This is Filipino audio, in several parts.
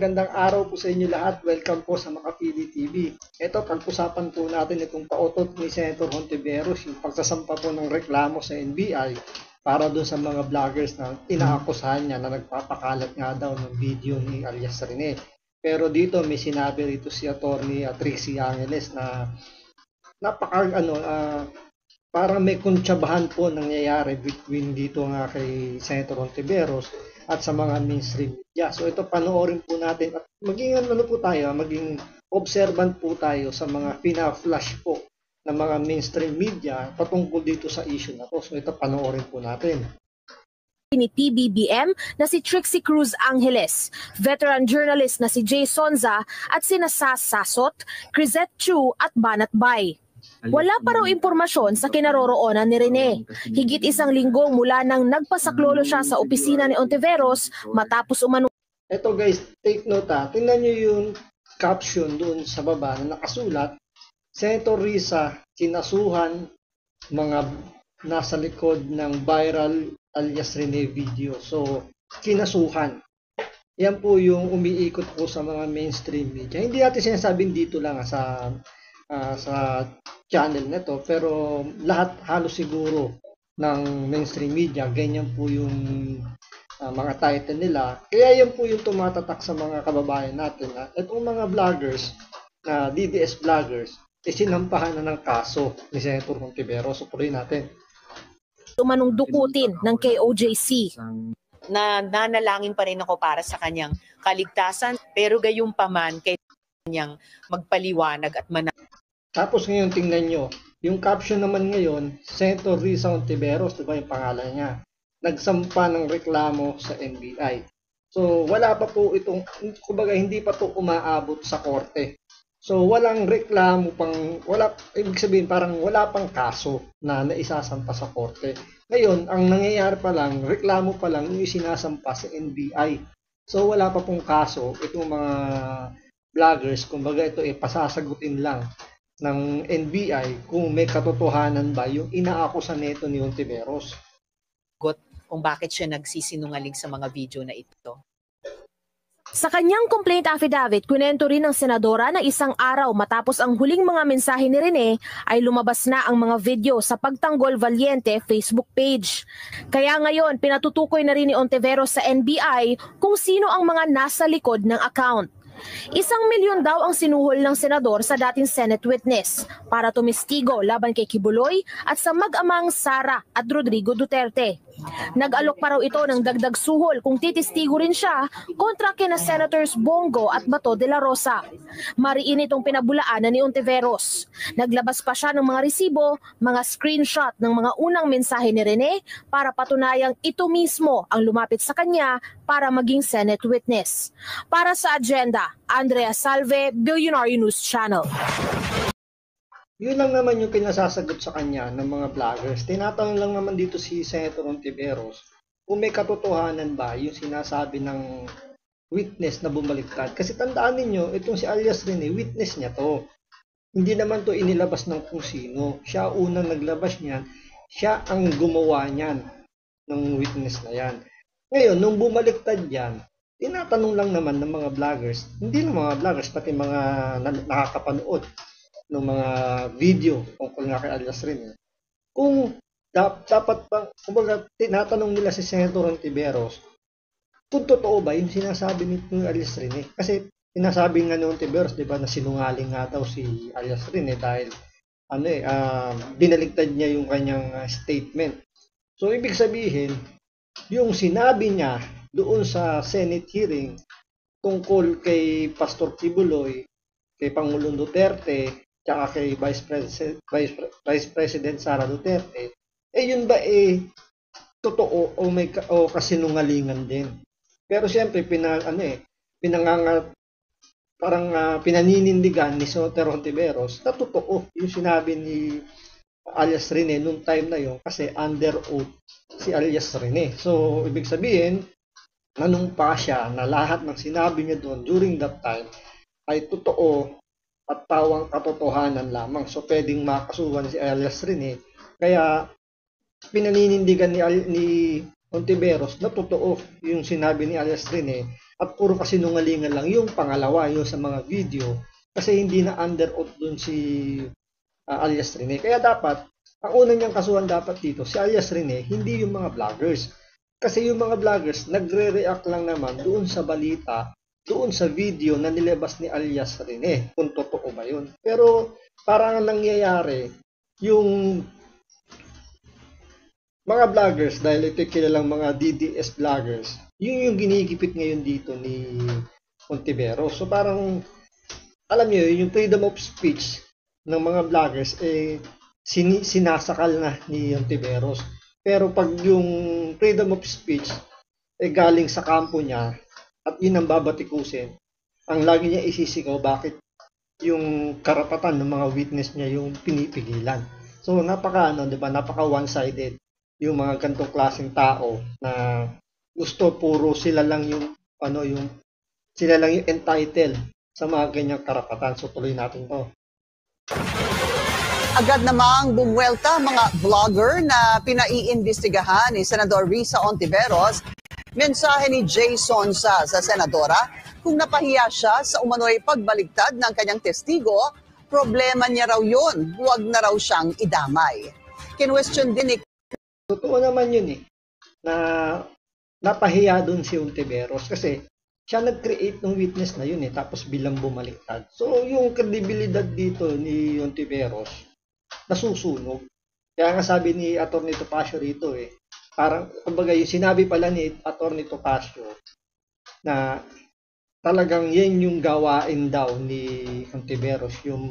magandang araw po sa inyo lahat. Welcome po sa Makapili TV. Ito, pag-usapan po natin itong pautot ni Senator Hontiveros, yung pagsasampa po ng reklamo sa NBI para doon sa mga vloggers na inaakusahan niya na nagpapakalat nga daw ng video ni alias Rene. Pero dito may sinabi rito si Attorney Trixie Angeles na parang may kuntsabahan po nangyayari between dito nga kay Senator Hontiveros at sa mga mainstream media. So ito panoorin po natin at maging maging observant po tayo sa mga pina-flash po ng mga mainstream media patungkol dito sa issue na to. So ito panoorin po natin. Ni PBBM na si Trixie Cruz Angeles, veteran journalist na si Jay Sonza at sina Sas Sasot, Crisette Chu at Banat Bay. Wala pa raw impormasyon sa kinaroroonan ni Rene. Higit isang linggo mula nang nagpasaklolo siya sa opisina ni Hontiveros matapos umano. Ito guys, take note ha. Tingnan nyo yung caption doon sa baba na nakasulat, Senator Risa, kinasuhan mga nasa likod ng viral alias Rene video. So, kinasuhan. Yan po yung umiikot po sa mga mainstream media. Hindi natin sinasabing dito lang sa channel na to, pero lahat halos siguro ng mainstream media, ganyan po yung mga title nila. Kaya yan po yung tumatatak sa mga kababayan natin na itong mga vloggers, na DDS vloggers, sinampahan na ng kaso ni Senator Hontiveros. So, puloy natin. Umanong dukutin ng KOJC. Nanalangin pa rin ako para sa kanyang kaligtasan, pero gayunpaman kanyang magpaliwanag at Tapos ngayon tingnan nyo, yung caption naman ngayon, Senator Risa Hontiveros, diba yung pangalan niya, nagsampa ng reklamo sa NBI. So wala pa po itong, kumbaga hindi pa to umaabot sa korte. So walang reklamo pang, ibig sabihin parang wala pang kaso na naisasampa sa korte. Ngayon, ang nangyayari pa lang, reklamo pa lang yung isinasampa sa NBI. So wala pa pong kaso, itong mga vloggers, kumbaga ito pasasagutin lang ng NBI kung may katotohanan ba yung inaakusan nito ni Hontiveros. Kung bakit siya nagsisinungaling sa mga video na ito. Sa kanyang complaint affidavit, kunento rin ng senadora na isang araw matapos ang huling mga mensahe ni Rene ay lumabas na ang mga video sa Pagtanggol Valiente Facebook page. Kaya ngayon, pinatutukoy na rin ni Hontiveros sa NBI kung sino ang mga nasa likod ng account. 1 milyon daw ang sinuhol ng senador sa dating Senate witness para tumistigo laban kay Kibuloy at sa mag-amang Sara at Rodrigo Duterte. Nag-alok pa raw ito ng dagdag suhol kung titistigo rin siya kontra kina Senators Bongo at Bato de la Rosa. Mariin itong pinabulaanan ni Hontiveros. Naglabas pa siya ng mga resibo, mga screenshot ng mga unang mensahe ni Rene para patunayang ito mismo ang lumapit sa kanya para maging Senate witness. Para sa agenda, Andrea Salve, Billionaire News Channel. Yun lang naman yung kinasasagot sa kanya ng mga vloggers. Tinatanong lang naman dito si Senator Hontiveros kung may katotohanan ba yung sinasabi ng witness na bumaliktad. Kasi tandaan ninyo, itong si alias Rene, witness niya to. Hindi naman to inilabas ng kung sino. Siya unang naglabas niyan. Siya ang gumawa niyan ng witness na yan. Ngayon, nung bumaliktad yan, tinatanong lang naman ng mga vloggers, hindi ng mga vloggers, pati mga nakakapanood ng mga video tungkol nga kay alias Rene, kung dapat bang, kumbaga tinatanong nila si Senator Hontiveros kung totoo ba yung sinasabi ni alias Rene. Kasi sinasabi nga ni Hontiveros, di ba, na sinungaling nga daw si alias Rene dahil binaligtad niya yung kanyang statement. So ibig sabihin, yung sinabi niya doon sa Senate hearing tungkol kay Pastor Kibuloy, kay Pangulong Duterte, tsaka kay Vice President Sara Duterte, yun ba totoo o kasinungalingan din? Pero siyempre pinaninindigan ni Senator Hontiveros na totoo yung sinabi ni alias Rene nung time na yun kasi under oath si alias Rene. So ibig sabihin, nanumpa siya na lahat ng sinabi niya doon during that time ay totoo at tawang katotohanan lamang. So pwedeng makasuhan si alias Rene. Kaya pinaninindigan ni Hontiveros na totoo yung sinabi ni alias Rene At puro kasinungalingan lang yung pangalawa, yung sa mga video, kasi hindi na under oath dun si alias Rene. Kaya dapat, ang unang niyang kasuhan dapat dito, si alias Rene, hindi yung mga vloggers. Kasi yung mga vloggers, nagre-react lang naman doon sa balita, doon sa video na nilabas ni alias Rene, kung totoo ba yun. Pero parang nangyayari, yung mga vloggers, dahil ito kilalang mga DDS vloggers, yun yung ginigipit ngayon dito ni Ontiveros. So parang, alam niyo, yung freedom of speech ng mga vloggers, sinasakal na ni Ontiveros. Pero pag yung freedom of speech, galing sa kampo niya, at yun ang babatikusin, ang lagi niya isisigaw, bakit yung karapatan ng mga witness niya yung pinipigilan. So napaka one-sided yung mga gantong klaseng tao na gusto puro sila lang yung entitled sa mga ganyang karapatan. So tuloy natin to. Agad namang bumuwelta mga vlogger na pinaiimbestigahan ni Senador Risa Ontiveros. Mensahe ni Jason sa senadora, kung napahiya siya sa umano'y pagbaligtad ng kanyang testigo, problema niya raw yun, huwag na raw siyang idamay. Kinwestiyon din ni Totoo naman yun na napahiya dun si Ontiveros kasi siya nag-create ng witness na yun tapos bilang bumaliktad. So yung kredibilidad dito ni Ontiveros nasusunog. Kaya nga sabi ni Atty. Topacio rito parang kumbaga yung sinabi pala ni Atty. Topacio na talagang yan yung gawain daw ni Ontiveros, yung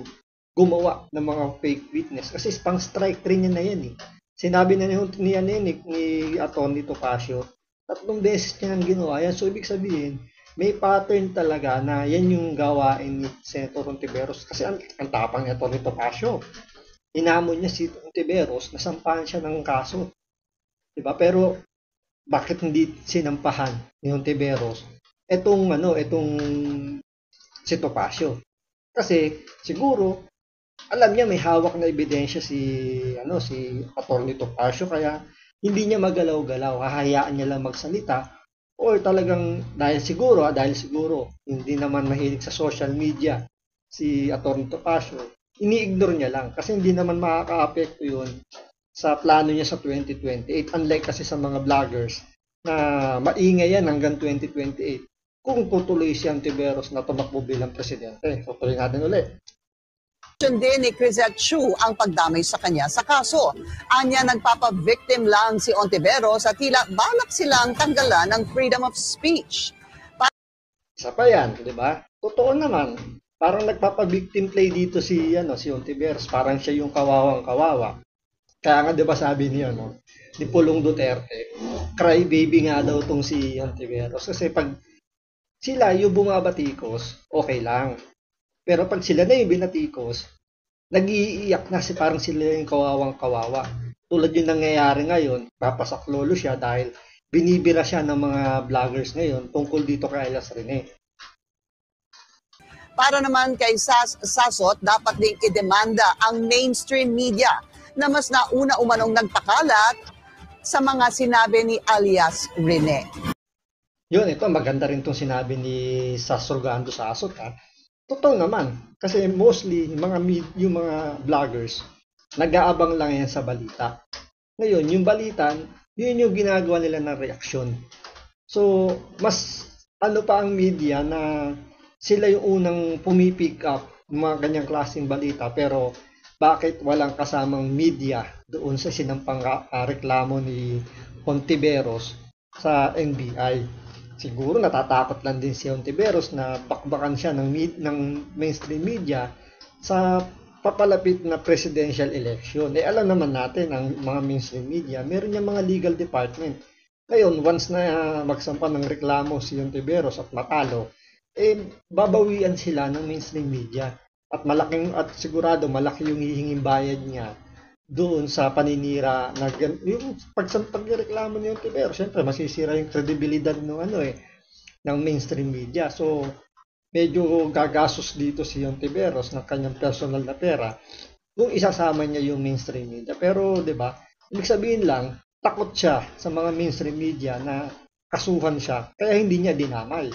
gumawa ng mga fake witness kasi pang strike 3 niya na yan Sinabi na ni Atty. Topacio, 3 beses niya nang ginawa yan. So, ibig sabihin, may pattern talaga na yan yung gawain ni Senator Ontiveros. Kasi ang tapang ni Atty. Topacio. Inamon niya si Ontiveros, nasampahan siya ng kaso. Diba? Pero, bakit hindi sinampahan ni Ontiveros etong si Topacio? Kasi, siguro, alam niya may hawak na ebidensya si Atty. Topacio kaya hindi niya magalaw-galaw, hahayaan niya lang magsalita or talagang dahil siguro hindi naman mahilig sa social media si Atty. Topacio, ini-ignore niya lang kasi hindi naman makaka-apekto yun sa plano niya sa 2028, unlike kasi sa mga vloggers na maingay yan hanggang 2028 kung tutuloy si Ontiveros na tumakbo bilang presidente. Tutuloy natin ulit. din ni Crisette Chu ang pagdamay sa kanya sa kaso. Anya nagpapa-victim lang si Ontiveros at tila balak silang tanggalan ng freedom of speech. Isa pa yan, di ba? Totoo naman. Parang nagpapa-victim play dito si Ontiveros. Parang siya yung kawawang-kawawa. Kaya nga, di ba sabi niya, ni Pulong Duterte, cry baby nga daw tong si Ontiveros. Kasi pag sila yung bumabatikos, okay lang. Pero pag sila na yung binatikos, nag-iiyak na parang sila yung kawawang-kawawa. Tulad yung nangyayari ngayon, papasaklolo siya dahil binibira siya ng mga vloggers ngayon tungkol dito kay alias Rene. Para naman kay Sasot, dapat ding idemanda ang mainstream media na mas nauna umanong nagpakalat sa mga sinabi ni alias Rene. Yun, ito maganda rin itong sinabi ni Sasurgando Sasot Totoo naman, kasi mostly yung mga vloggers, nag-aabang lang yan sa balita. Ngayon, yung balita, yun yung ginagawa nila ng reaksyon. So, mas pa ang media na sila yung unang pumipick up ng mga ganyang klaseng balita, pero bakit walang kasamang media doon sa sinampang reklamo ni Ontiveros sa NBI? Siguro natatakot lang din si Ontiveros na bakbakan siya ng mainstream media sa papalapit na presidential election. Alam naman natin ang mga mainstream media, meron yung mga legal department. Ngayon, once na magsampa ng reklamo si Ontiveros at matalo, babawian sila ng mainstream media. At sigurado malaki yung hihinging bayad niya doon sa paninira na yung pagreklamo ni Ontiveros, syempre masisira yung kredibilidad ng mainstream media. So medyo gagastos dito si Ontiveros ng kanyang personal na pera kung isasama niya yung mainstream media. Pero 'di ba? Ibig sabihin lang, takot siya sa mga mainstream media na kasuhan siya kaya hindi niya dinamay.